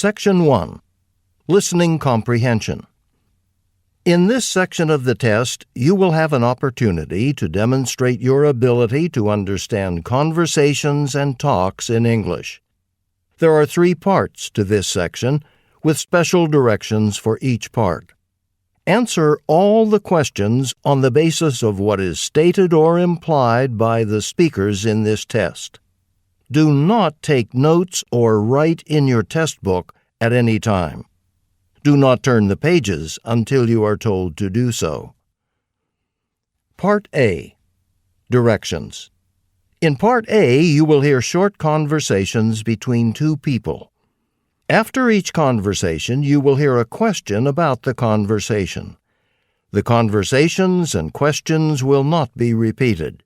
Section 1. Listening Comprehension. In this section of the test, you will have an opportunity to demonstrate your ability to understand conversations and talks in English. There are 3 parts to this section, with special directions for each part. Answer all the questions on the basis of what is stated or implied by the speakers in this test. Do not take notes or write in your test book at any time. Do not turn the pages until you are told to do so. Part A. Directions. In Part A, you will hear short conversations between 2 people. After each conversation, you will hear a question about the conversation. The conversations and questions will not be repeated.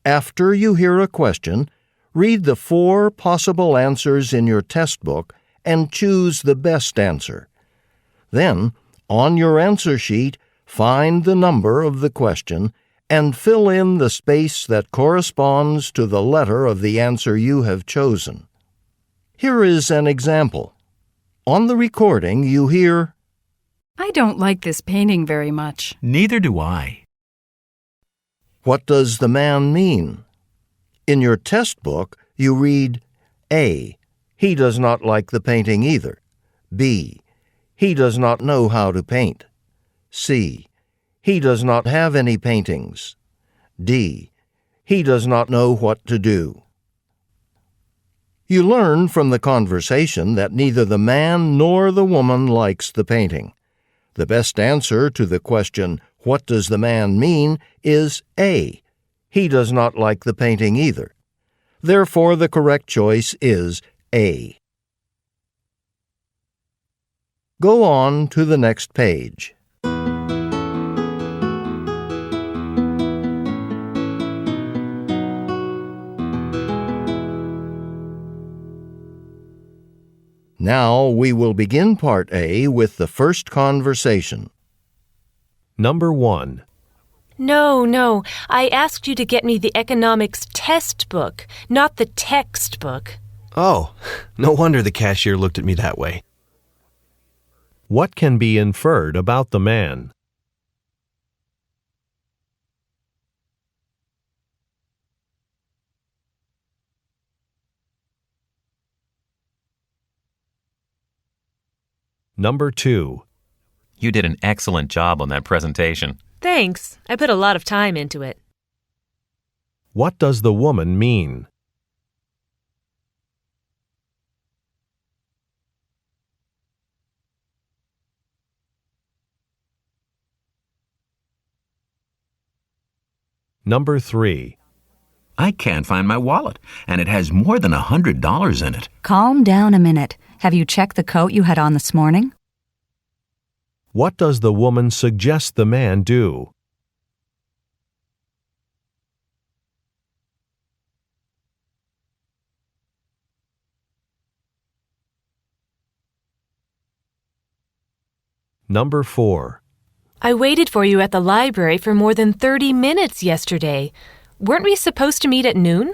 After you hear a question, read the 4 possible answers in your test book and choose the best answer. Then, on your answer sheet, find the number of the question and fill in the space that corresponds to the letter of the answer you have chosen. Here is an example. On the recording, you hear, "I don't like this painting very much." Neither do I. "What does the man mean?" In your test book, you read A. He does not like the painting either. B. He does not know how to paint. C. He does not have any paintings. D. He does not know what to do. You learn from the conversation that neither the man nor the woman likes the painting. The best answer to the question, "What does the man mean?" is A. He does not like the painting either. Therefore, the correct choice is A. Go on to the next page. Now we will begin Part A with the first conversation. Number 1. No, I asked you to get me the economics test book, not the textbook. Oh, no wonder the cashier looked at me that way. What can be inferred about the man? Number 2. You did an excellent job on that presentation. Thanks. I put a lot of time into it. What does the woman mean? Number 3. I can't find my wallet, and it has more than $100 in it. Calm down a minute. Have you checked the coat you had on this morning? What does the woman suggest the man do? Number 4. I waited for you at the library for more than 30 minutes yesterday. Weren't we supposed to meet at noon?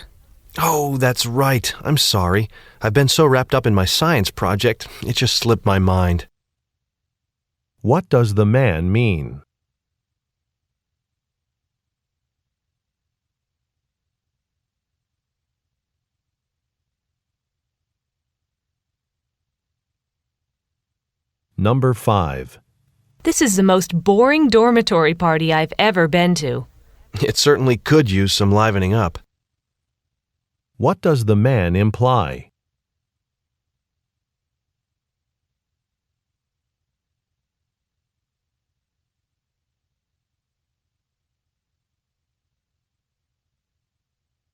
Oh, that's right. I'm sorry. I've been so wrapped up in my science project, it just slipped my mind. What does the man mean? Number 5. This is the most boring dormitory party I've ever been to. It certainly could use some livening up. What does the man imply?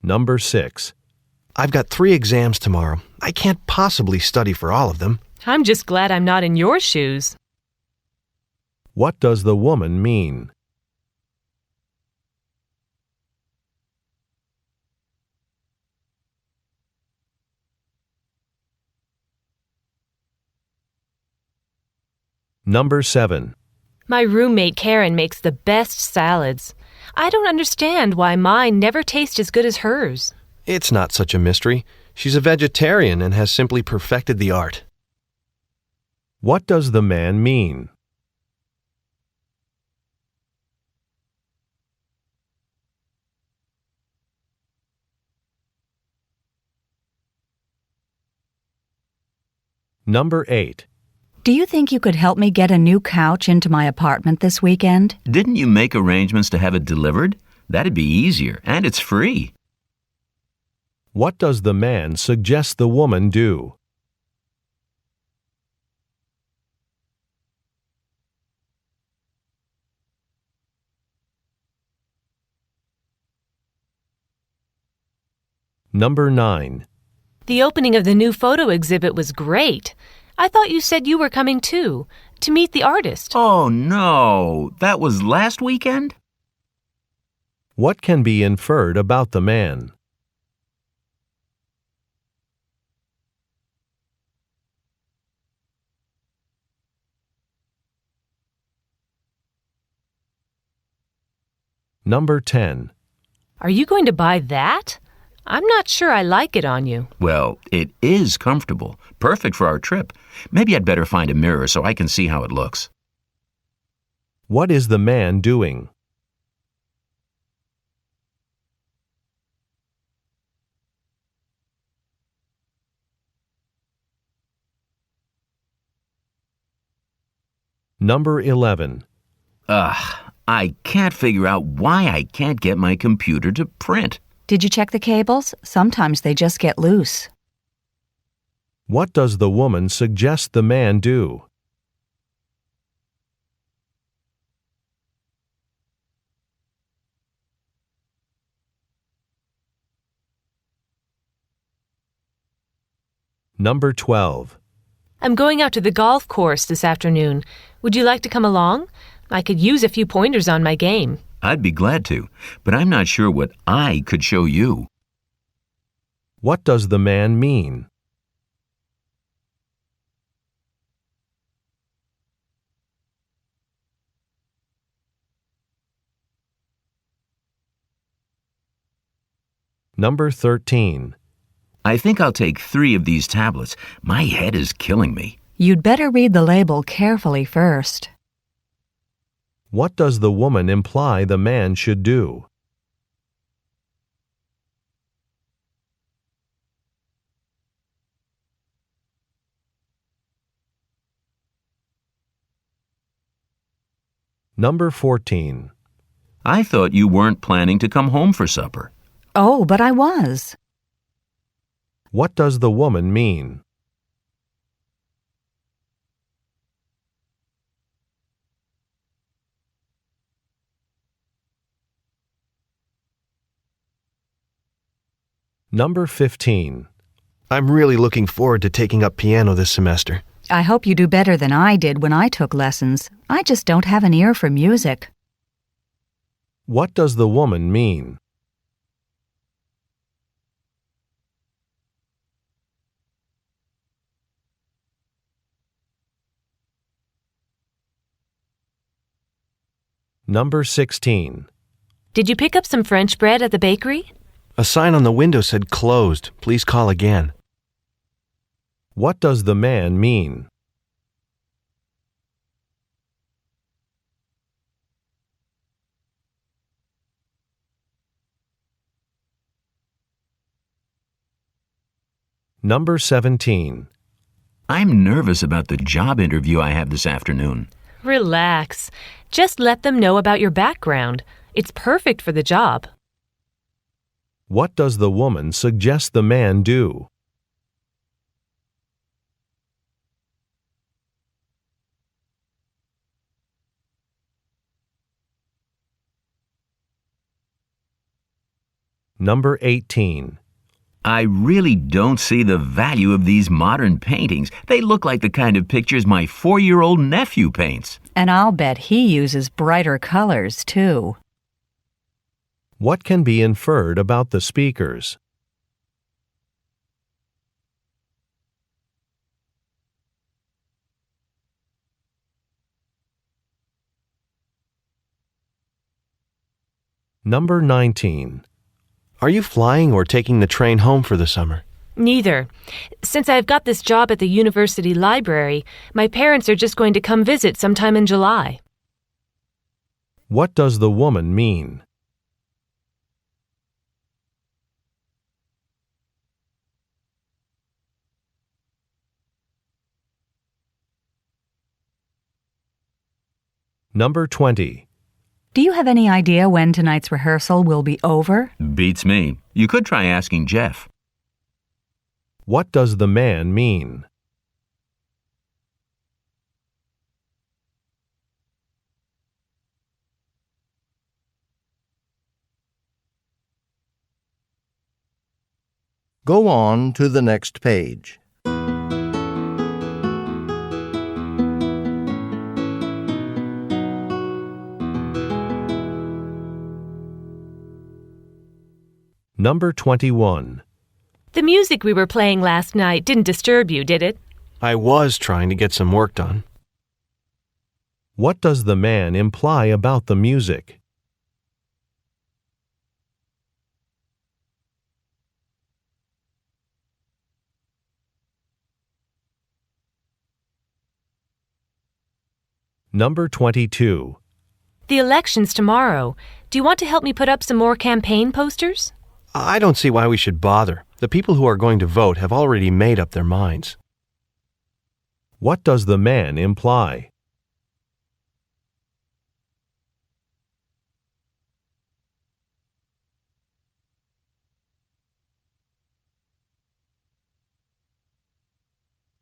Number 6. I've got 3 exams tomorrow. I can't possibly study for all of them. I'm just glad I'm not in your shoes. What does the woman mean? Number 7. My roommate Karen makes the best salads. I don't understand why mine never taste as good as hers. It's not such a mystery. She's a vegetarian and has simply perfected the art. What does the man mean? Number 8. Do you think you could help me get a new couch into my apartment this weekend? Didn't you make arrangements to have it delivered? That'd be easier, and it's free. What does the man suggest the woman do? Number 9. The opening of the new photo exhibit was great. I thought you said you were coming too, to meet the artist. Oh, no. That was last weekend? What can be inferred about the man? Number 10. Are you going to buy that? I'm not sure I like it on you. Well, it is comfortable. Perfect for our trip. Maybe I'd better find a mirror so I can see how it looks. What is the man doing? Number 11. I can't figure out why I can't get my computer to print. Did you check the cables? Sometimes they just get loose. What does the woman suggest the man do? Number 12. I'm going out to the golf course this afternoon. Would you like to come along? I could use a few pointers on my game. I'd be glad to, but I'm not sure what I could show you. What does the man mean? Number 13. I think I'll take 3 of these tablets. My head is killing me. You'd better read the label carefully first. What does the woman imply the man should do? Number 14. I thought you weren't planning to come home for supper. Oh, but I was. What does the woman mean? Number 15. I'm really looking forward to taking up piano this semester. I hope you do better than I did when I took lessons. I just don't have an ear for music. What does the woman mean? Number 16. Did you pick up some French bread at the bakery? A sign on the window said closed. Please call again. What does the man mean? Number 17. I'm nervous about the job interview I have this afternoon. Relax. Just let them know about your background. It's perfect for the job. What does the woman suggest the man do? Number 18. I really don't see the value of these modern paintings. They look like the kind of pictures my 4-year-old nephew paints. And I'll bet he uses brighter colors, too. What can be inferred about the speakers? Number 19. Are you flying or taking the train home for the summer? Neither. Since I've got this job at the university library, my parents are just going to come visit sometime in July. What does the woman mean? Number 20. Do you have any idea when tonight's rehearsal will be over? Beats me. You could try asking Jeff. What does the man mean? Go on to the next page. Number 21. The music we were playing last night didn't disturb you, did it? I was trying to get some work done. What does the man imply about the music? Number 22. The election's tomorrow. Do you want to help me put up some more campaign posters? I don't see why we should bother. The people who are going to vote have already made up their minds. What does the man imply?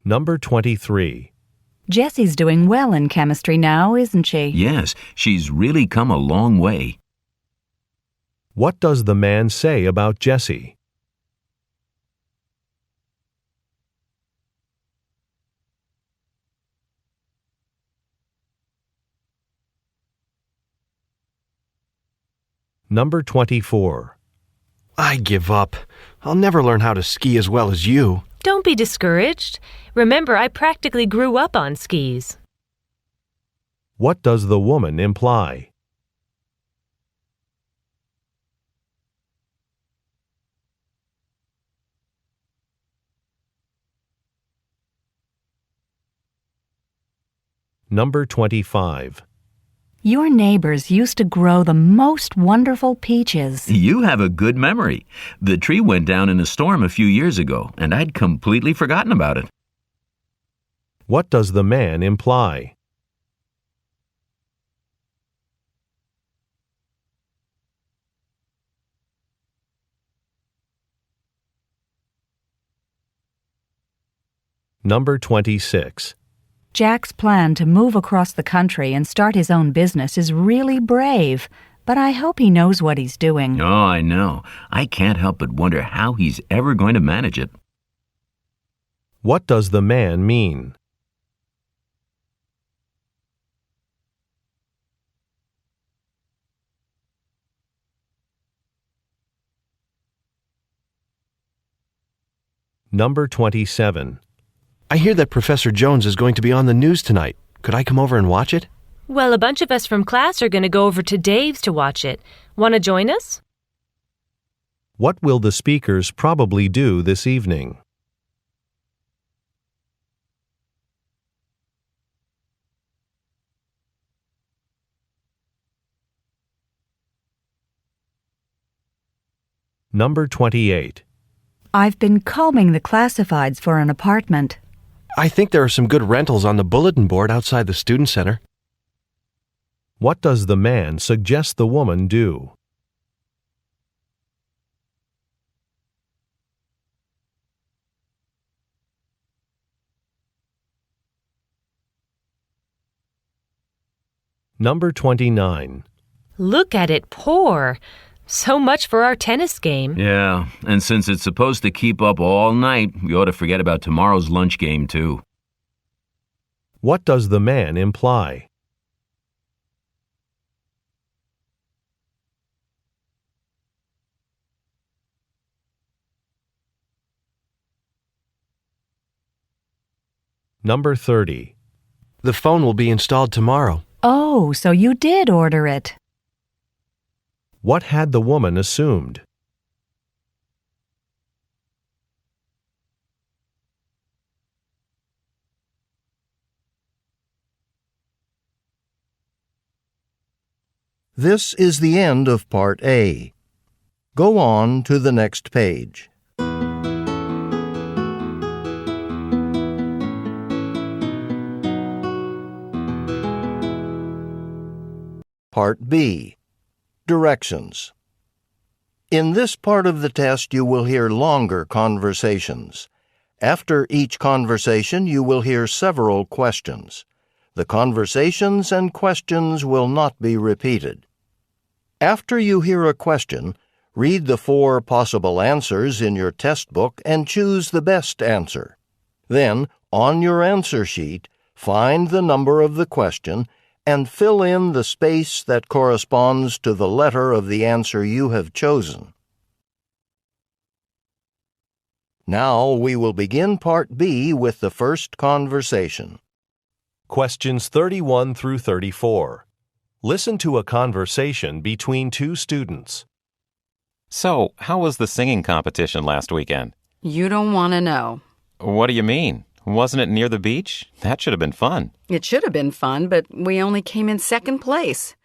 Number 23. Jessie's doing well in chemistry now, isn't she? Yes, she's really come a long way. What does the man say about Jessie? Number 24. I give up. I'll never learn how to ski as well as you. Don't be discouraged. Remember, I practically grew up on skis. What does the woman imply? Number 25. Your neighbors used to grow the most wonderful peaches. You have a good memory. The tree went down in a storm a few years ago, and I'd completely forgotten about it. What does the man imply? Number 26. Jack's plan to move across the country and start his own business is really brave, but I hope he knows what he's doing. Oh, I know. I can't help but wonder how he's ever going to manage it. What does the man mean? Number 27. I hear that Professor Jones is going to be on the news tonight. Could I come over and watch it? Well, a bunch of us from class are going to go over to Dave's to watch it. Want to join us? What will the speakers probably do this evening? Number 28. I've been combing the classifieds for an apartment. I think there are some good rentals on the bulletin board outside the student center. What does the man suggest the woman do? Number 29. Look at it pour. So much for our tennis game. Yeah, and since it's supposed to keep up all night, we ought to forget about tomorrow's lunch game, too. What does the man imply? Number 30. The phone will be installed tomorrow. Oh, so you did order it. What had the woman assumed? This is the end of Part A. Go on to the next page. Part B. Directions. In this part of the test, you will hear longer conversations. After each conversation, you will hear several questions. The conversations and questions will not be repeated. After you hear a question, read the 4 possible answers in your test book and choose the best answer. Then, on your answer sheet, find the number of the question and fill in the space that corresponds to the letter of the answer you have chosen. Now we will begin Part B with the first conversation. Questions 31 through 34. Listen to a conversation between 2 students. So, how was the singing competition last weekend? You don't want to know. What do you mean? Wasn't it near the beach? That should have been fun. It should have been fun, but we only came in second place.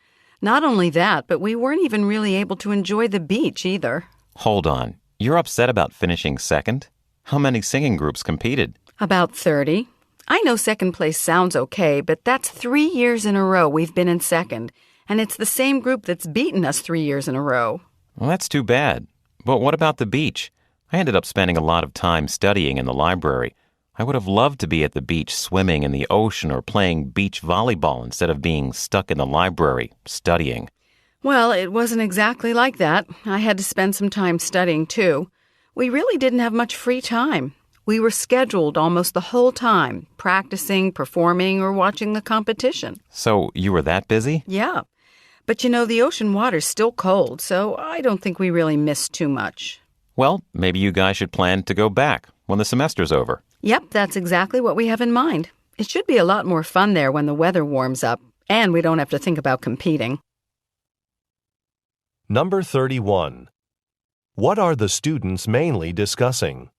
Not only that, but we weren't even really able to enjoy the beach either. Hold on. You're upset about finishing second? How many singing groups competed? About 30. I know second place sounds okay, but that's 3 years in a row we've been in second, and it's the same group that's beaten us 3 years in a row. Well, that's too bad. But what about the beach? I ended up spending a lot of time studying in the library. I would have loved to be at the beach swimming in the ocean or playing beach volleyball instead of being stuck in the library studying. Well, it wasn't exactly like that. I had to spend some time studying, too. We really didn't have much free time. We were scheduled almost the whole time, practicing, performing, or watching the competition. So you were that busy? Yeah. But you know, the ocean water's still cold, so I don't think we really missed too much. Well, maybe you guys should plan to go back when the semester's over. Yep, that's exactly what we have in mind. It should be a lot more fun there when the weather warms up, and we don't have to think about competing. Number 31. What are the students mainly discussing?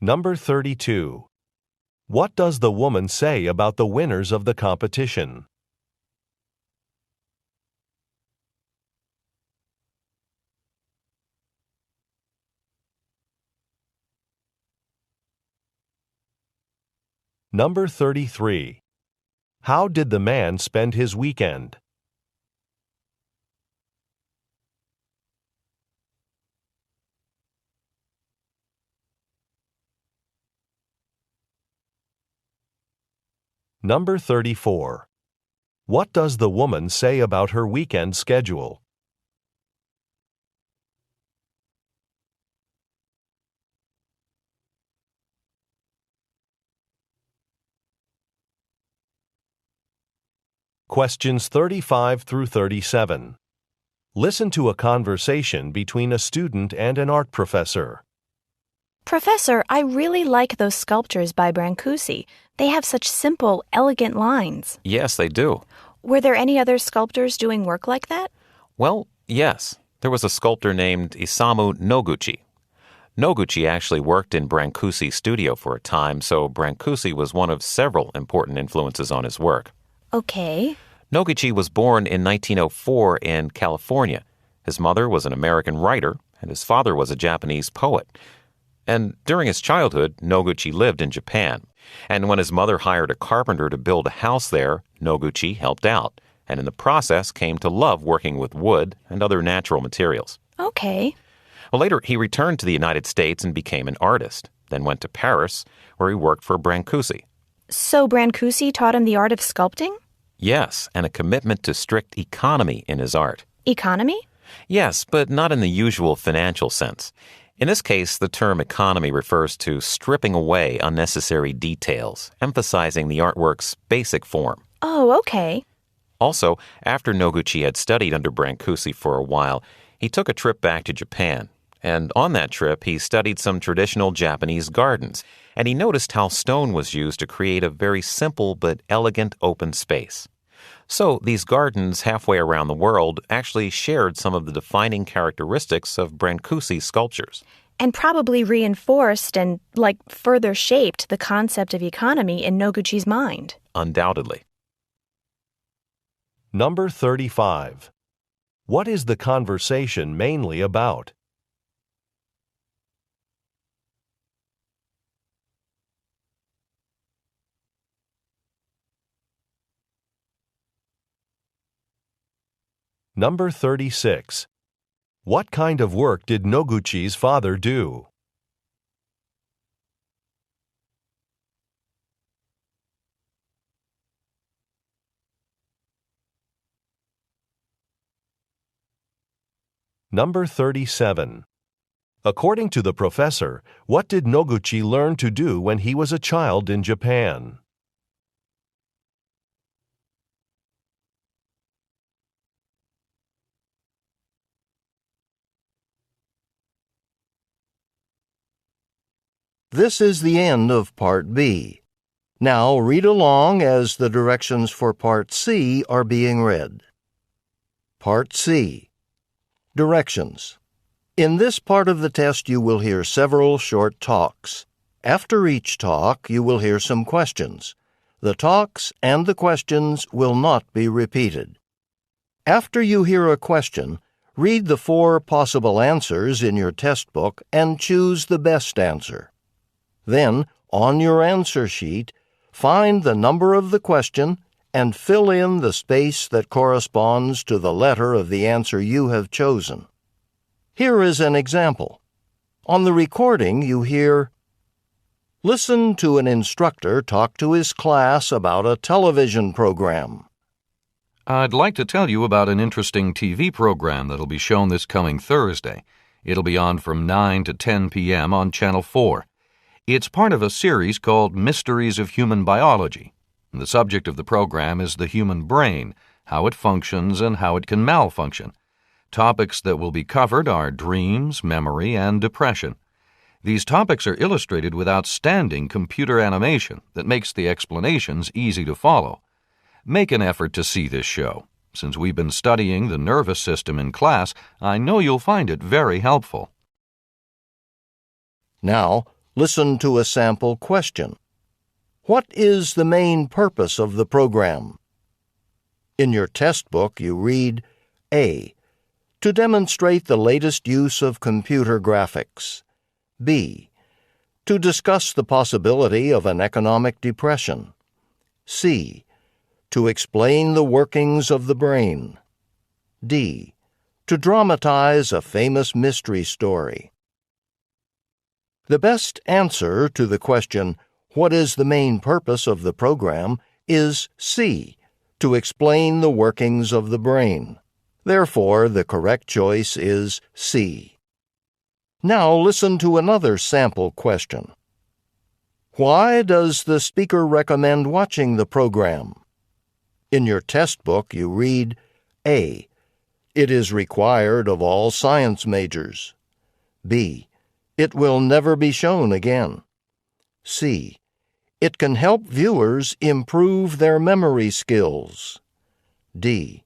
Number 32. What does the woman say about the winners of the competition? Number 33. How did the man spend his weekend? Number 34. What does the woman say about her weekend schedule? Questions 35 through 37. Listen to a conversation between a student and an art professor. Professor, I really like those sculptures by Brancusi. They have such simple, elegant lines. Yes, they do. Were there any other sculptors doing work like that? Well, yes. There was a sculptor named Isamu Noguchi. Noguchi actually worked in Brancusi's studio for a time, so Brancusi was one of several important influences on his work. Okay. Noguchi was born in 1904 in California. His mother was an American writer, and his father was a Japanese poet. And during his childhood, Noguchi lived in Japan. And when his mother hired a carpenter to build a house there, Noguchi helped out, and in the process came to love working with wood and other natural materials. Okay. Well, later, he returned to the United States and became an artist, then went to Paris, where he worked for Brancusi. So Brancusi taught him the art of sculpting? Yes, and a commitment to strict economy in his art. Economy? Yes, but not in the usual financial sense. In this case, the term economy refers to stripping away unnecessary details, emphasizing the artwork's basic form. Oh, okay. Also, after Noguchi had studied under Brancusi for a while, he took a trip back to Japan. And on that trip, he studied some traditional Japanese gardens, and he noticed how stone was used to create a very simple but elegant open space. So these gardens halfway around the world actually shared some of the defining characteristics of Brancusi's sculptures. And probably reinforced and, further shaped the concept of economy in Noguchi's mind. Undoubtedly. Number 35. What is the conversation mainly about? Number 36. What kind of work did Noguchi's father do? Number 37. According to the professor, what did Noguchi learn to do when he was a child in Japan? This is the end of Part B. Now read along as the directions for Part C are being read. Part C. Directions. In this part of the test you will hear several short talks. After each talk you will hear some questions. The talks and the questions will not be repeated. After you hear a question, read the 4 possible answers in your test book and choose the best answer. Then, on your answer sheet, find the number of the question and fill in the space that corresponds to the letter of the answer you have chosen. Here is an example. On the recording you hear, "Listen to an instructor talk to his class about a television program." I'd like to tell you about an interesting TV program that'll be shown this coming Thursday. It'll be on from 9 to 10 p.m. on Channel 4. It's part of a series called Mysteries of Human Biology. The subject of the program is the human brain, how it functions and how it can malfunction. Topics that will be covered are dreams, memory, and depression. These topics are illustrated with outstanding computer animation that makes the explanations easy to follow. Make an effort to see this show. Since we've been studying the nervous system in class, I know you'll find it very helpful. Now, listen to a sample question. What is the main purpose of the program? In your test book, you read A. To demonstrate the latest use of computer graphics. B. To discuss the possibility of an economic depression. C. To explain the workings of the brain. D. To dramatize a famous mystery story. The best answer to the question, "What is the main purpose of the program?" is C. To explain the workings of the brain. Therefore, the correct choice is C. Now listen to another sample question. Why does the speaker recommend watching the program? In your test book, you read A. It is required of all science majors. B. It will never be shown again. C. It can help viewers improve their memory skills. D.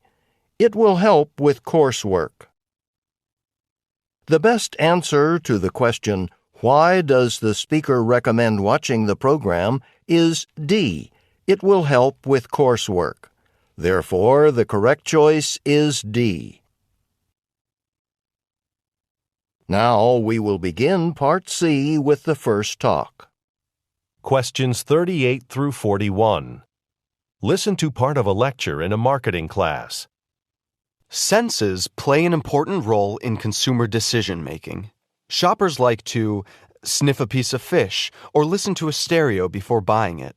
It will help with coursework. The best answer to the question, "Why does the speaker recommend watching the program?" is D. It will help with coursework. Therefore, the correct choice is D. Now we will begin Part C with the first talk. Questions 38 through 41. Listen to part of a lecture in a marketing class. Senses play an important role in consumer decision-making. Shoppers like to sniff a piece of fish or listen to a stereo before buying it.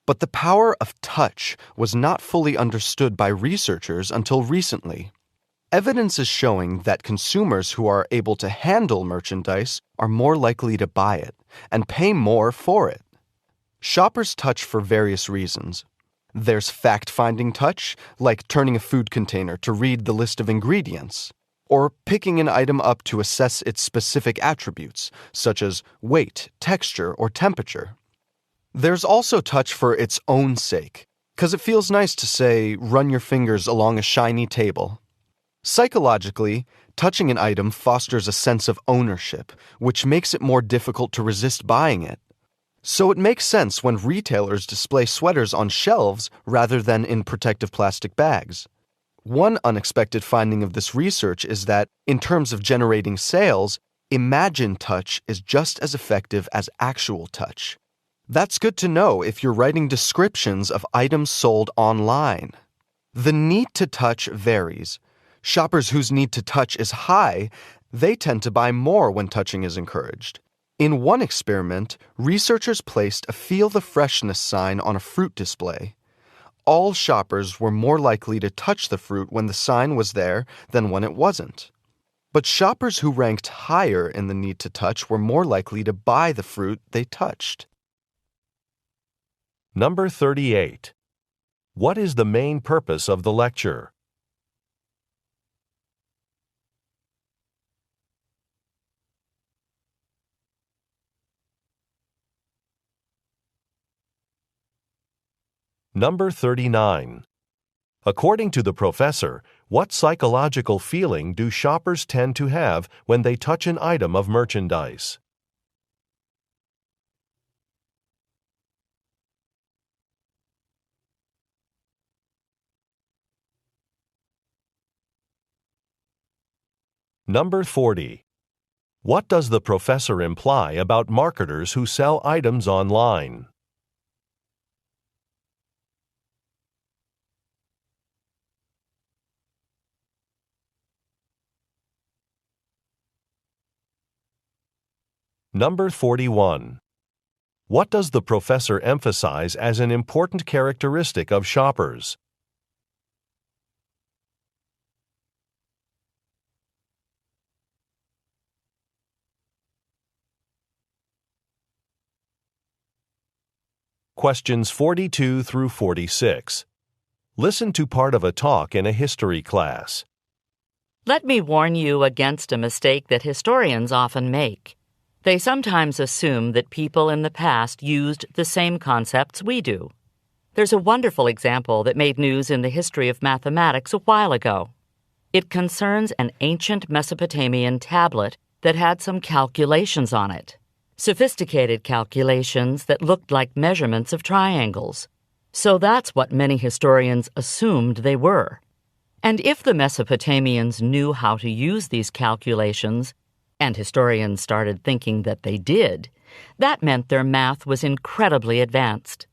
But the power of touch was not fully understood by researchers until recently. Evidence is showing that consumers who are able to handle merchandise are more likely to buy it and pay more for it. Shoppers touch for various reasons. There's fact-finding touch, like turning a food container to read the list of ingredients, or picking an item up to assess its specific attributes, such as weight, texture, or temperature. There's also touch for its own sake, 'Cause it feels nice to say, run your fingers along a shiny table. Psychologically, touching an item fosters a sense of ownership, which makes it more difficult to resist buying it. So it makes sense when retailers display sweaters on shelves rather than in protective plastic bags. One unexpected finding of this research is that, in terms of generating sales, imagined touch is just as effective as actual touch. That's good to know if you're writing descriptions of items sold online. The need to touch varies. Shoppers whose need to touch is high, they tend to buy more when touching is encouraged. In one experiment, researchers placed a Feel the Freshness sign on a fruit display. All shoppers were more likely to touch the fruit when the sign was there than when it wasn't. But shoppers who ranked higher in the need to touch were more likely to buy the fruit they touched. Number 38. What is the main purpose of the lecture? Number 39. According to the professor, what psychological feeling do shoppers tend to have when they touch an item of merchandise? Number 40. What does the professor imply about marketers who sell items online? Number 41. What does the professor emphasize as an important characteristic of shoppers? Questions 42 through 46. Listen to part of a talk in a history class. Let me warn you against a mistake that historians often make. They sometimes assume that people in the past used the same concepts we do. There's a wonderful example that made news in the history of mathematics a while ago. It concerns an ancient Mesopotamian tablet that had some calculations on it. Sophisticated calculations that looked like measurements of triangles. So that's what many historians assumed they were. And if the Mesopotamians knew how to use these calculations, and historians started thinking that they did, that meant their math was incredibly advanced.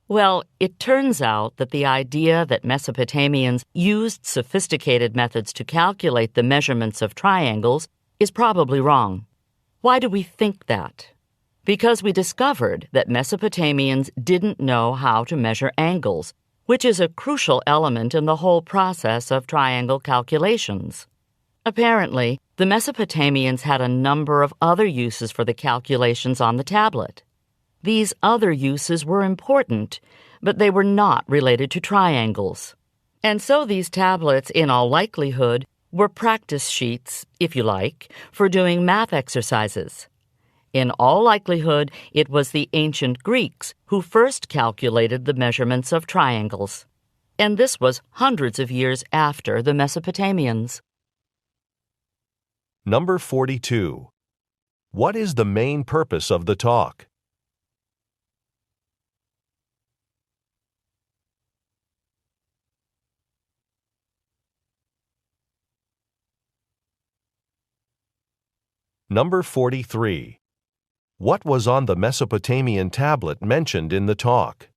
Well, it turns out that the idea that Mesopotamians used sophisticated methods to calculate the measurements of triangles is probably wrong. Why do we think that? Because we discovered that Mesopotamians didn't know how to measure angles, which is a crucial element in the whole process of triangle calculations. Apparently, the Mesopotamians had a number of other uses for the calculations on the tablet. These other uses were important, but they were not related to triangles. And so these tablets, in all likelihood, were practice sheets, if you like, for doing math exercises. In all likelihood, it was the ancient Greeks who first calculated the measurements of triangles. And this was hundreds of years after the Mesopotamians. Number 42. What is the main purpose of the talk? Number 43. What was on the Mesopotamian tablet mentioned in the talk?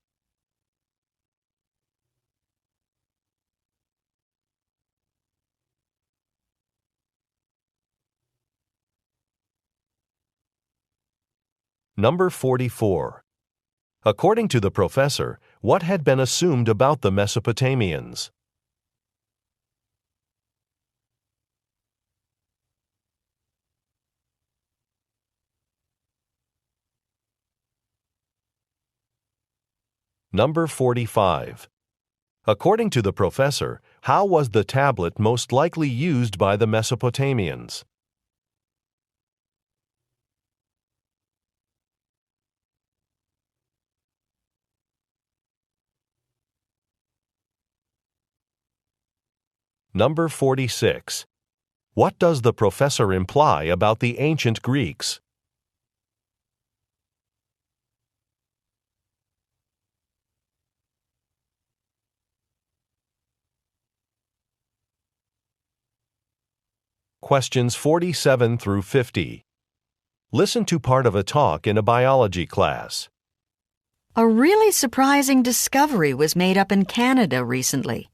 Number 44. According to the professor, what had been assumed about the Mesopotamians? Number 45. According to the professor, how was the tablet most likely used by the Mesopotamians? Number 46. What does the professor imply about the ancient Greeks? Questions 47 through 50. Listen to part of a talk in a biology class. A really surprising discovery was made up in Canada recently.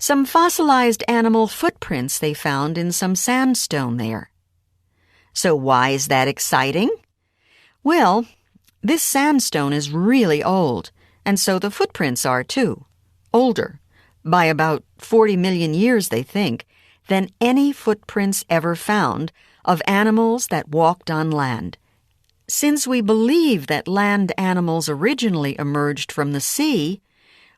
Some fossilized animal footprints they found in some sandstone there. So why is that exciting? Well, this sandstone is really old, and so the footprints are too. Older, by about 40 million years, they think, than any footprints ever found of animals that walked on land. Since we believe that land animals originally emerged from the sea,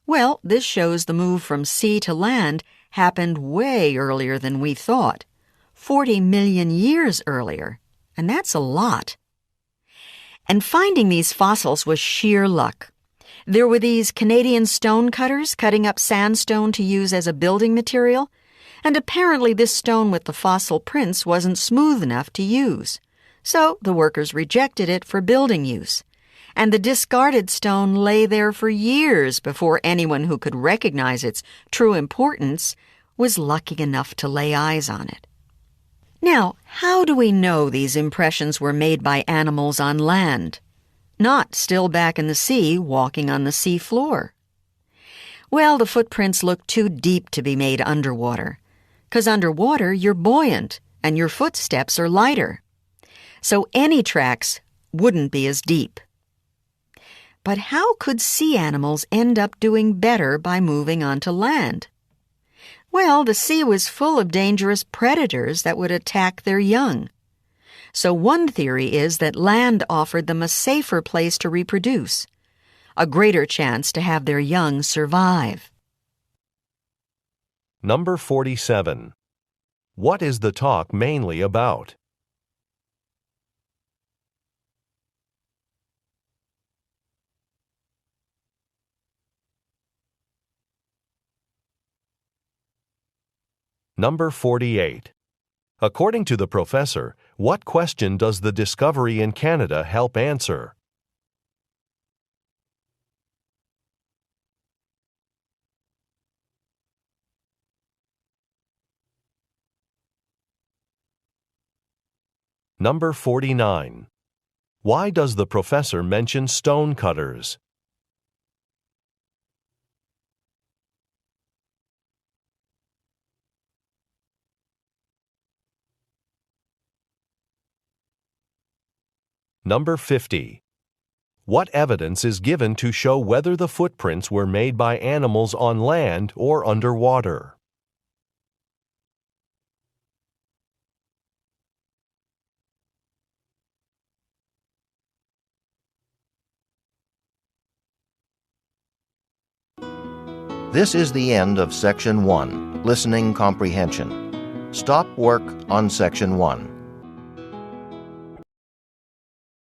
well, this shows the move from sea to land happened way earlier than we thought, 40 million years earlier, and that's a lot. And finding these fossils was sheer luck. There were these Canadian stone cutters cutting up sandstone to use as a building material, and apparently this stone with the fossil prints wasn't smooth enough to use. So the workers rejected it for building use, and the discarded stone lay there for years before anyone who could recognize its true importance was lucky enough to lay eyes on it. Now, how do we know these impressions were made by animals on land, not still back in the sea walking on the sea floor? Well, the footprints look too deep to be made underwater, 'cause underwater you're buoyant and your footsteps are lighter. So any tracks wouldn't be as deep. But how could sea animals end up doing better by moving onto land? Well, the sea was full of dangerous predators that would attack their young. So one theory is that land offered them a safer place to reproduce, a greater chance to have their young survive. Number 47. What is the talk mainly about? Number 48. According to the professor, what question does the discovery in Canada help answer? Number 49. Why does the professor mention stone cutters? Number 50. What evidence is given to show whether the footprints were made by animals on land or underwater? This is the end of Section 1, Listening Comprehension. Stop work on Section 1.